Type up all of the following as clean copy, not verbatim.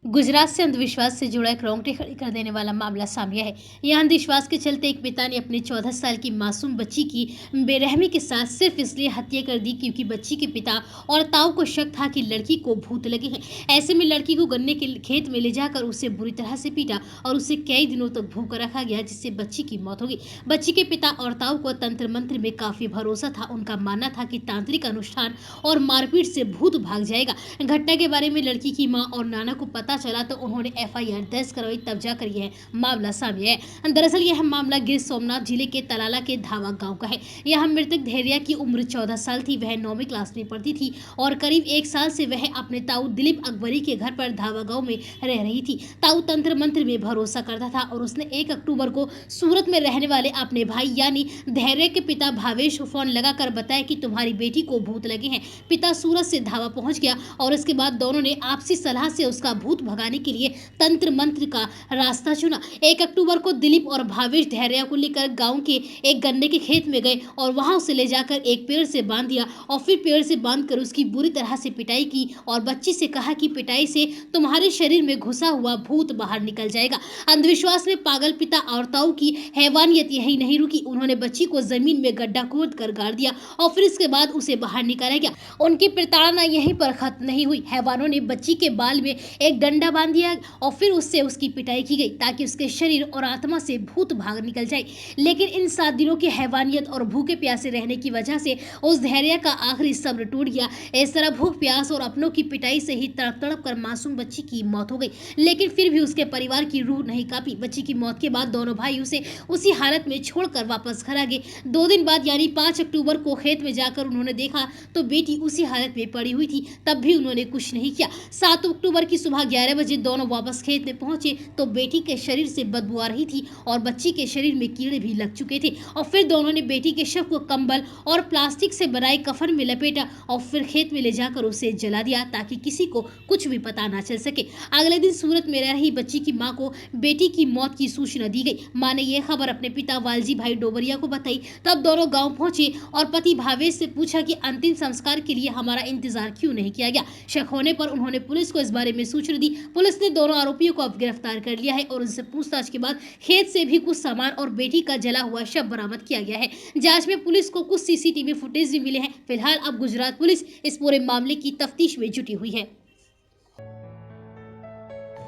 गुजरात से अंधविश्वास से जुड़ा एक रोंगटे खड़े कर देने वाला मामला सामने है। यह अंधविश्वास के चलते एक पिता ने अपने 14 साल की मासूम बच्ची की बेरहमी के साथ सिर्फ इसलिए हत्या कर दी क्योंकि बच्ची के पिता और ताऊ को शक था कि लड़की को भूत लगे हैं। ऐसे में लड़की को गन्ने के खेत में ले जाकर उसे बुरी तरह से पीटा और उसे कई दिनों तक भूखा रखा गया, जिससे बच्ची की मौत हो गई। बच्ची के पिता और ताऊ को तंत्र मंत्र में काफी भरोसा था। उनका मानना था कि तांत्रिक अनुष्ठान और मारपीट से भूत भाग जाएगा। घटना के बारे में लड़की की मां और नाना को पता चला तो उन्होंने एफआईआर दर्ज करवाई, तब जाकर यह मामला सामने आया। दरअसल यह मामला गिर सोमनाथ जिले के तलाला के धावा गांव का है। यह मृतक धैर्या की उम्र 14 साल थी। वह 9वीं क्लास में पढ़ती थी और करीब 1 साल से वह अपने ताऊ दिलीप अकबरी के घर पर धावा गांव में रह रही थी। ताऊ तंत्र मंत्र में भरोसा करता था और उसने 1 अक्टूबर को सूरत में रहने वाले अपने भाई यानी धैर्य के पिता भावेश को फोन लगाकर बताया कि तुम्हारी बेटी को भूत लगे हैं। पिता सूरत से धावा पहुंच गया और इसके बाद दोनों ने आपसी सलाह से उसका भूत भगाने के लिए तंत्र मंत्र का रास्ता चुना। 1 अक्टूबर को दिलीप और भावेश धैर्या को लेकर गांव के एक गन्ने के खेत में गए और वहां उसे ले जाकर एक पेड़ से बांध दिया और फिर पेड़ से बांधकर उसकी बुरी तरह से पिटाई की और बच्ची से कहा कि पिटाई से तुम्हारे शरीर में घुसा हुआ भूत बाहर निकल जाएगा। अंधविश्वास में पागल पिता और ताऊ की हैवानियत यही नहीं रुकी। उन्होंने बच्ची को जमीन में गड्ढा खोद कर गाड़ दिया और फिर इसके बाद उसे बाहर निकाला गया। उनकी प्रताड़ना यहीं पर खत्म नहीं हुई। हैवानों ने बच्ची के बाल में एक डंडा बांध दिया और फिर उससे उसकी पिटाई की गई ताकि उसके शरीर और आत्मा से भूत भाग निकल जाए। लेकिन इन 7 दिनों की हैवानियत और भूखे प्यासे रहने की वजह से उस धैर्य का आखिरी सब्र टूट गया। इस तरह भूख प्यास और अपनों की पिटाई से ही तड़प तड़प कर मासूम बच्ची की मौत हो गई। लेकिन फिर भी उसके परिवार की रूह नहीं कांपी। बच्ची की मौत के बाद दोनों भाई उसे उसी हालत में छोड़कर वापस घर आ गए। 2 दिन बाद यानी 5 अक्टूबर को खेत में जाकर उन्होंने देखा तो बेटी उसी हालत में पड़ी हुई थी। तब भी उन्होंने कुछ नहीं किया। 7 अक्टूबर की सुबह 11 बजे दोनों वापस खेत में पहुंचे तो बेटी के शरीर से बदबू आ रही थी और बच्ची के शरीर में कीड़े भी लग चुके थे। और फिर दोनों ने बेटी के शव को कंबल और प्लास्टिक से बनाए कफन में लपेटा और फिर खेत में ले जाकर उसे जला दिया ताकि किसी को कुछ भी पता ना चल सके। अगले दिन सूरत में रह रही बच्ची की मां को बेटी की मौत की सूचना दी गई। मां ने यह खबर अपने पिता वालजी भाई डोबरिया को बताई। तब दोनों गाँव पहुंचे और पति भावेश से पूछा कि अंतिम संस्कार के लिए हमारा इंतजार क्यों नहीं किया गया। शक होने पर उन्होंने पुलिस को इस बारे में सूचना दी। पुलिस ने दोनों आरोपियों को अब गिरफ्तार कर लिया है और उनसे पूछताछ के बाद खेत से भी कुछ सामान और बेटी का जला हुआ शव बरामद किया गया है। जांच में पुलिस को कुछ सीसीटीवी फुटेज भी मिले हैं। फिलहाल अब गुजरात पुलिस इस पूरे मामले की तफ्तीश में जुटी हुई है।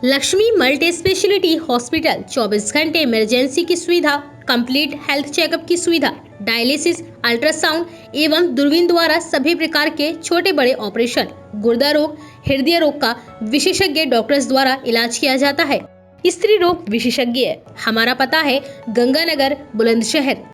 लक्ष्मी मल्टी स्पेशलिटी हॉस्पिटल 24 घंटे इमरजेंसी की सुविधा, कंप्लीट हेल्थ चेकअप की सुविधा, डायलिसिस, अल्ट्रासाउंड एवं दूरबीन द्वारा सभी प्रकार के छोटे बड़े ऑपरेशन, गुर्दा रोग, हृदय रोग का विशेषज्ञ डॉक्टर्स द्वारा इलाज किया जाता है। स्त्री रोग विशेषज्ञ। हमारा पता है गंगानगर, बुलंदशहर।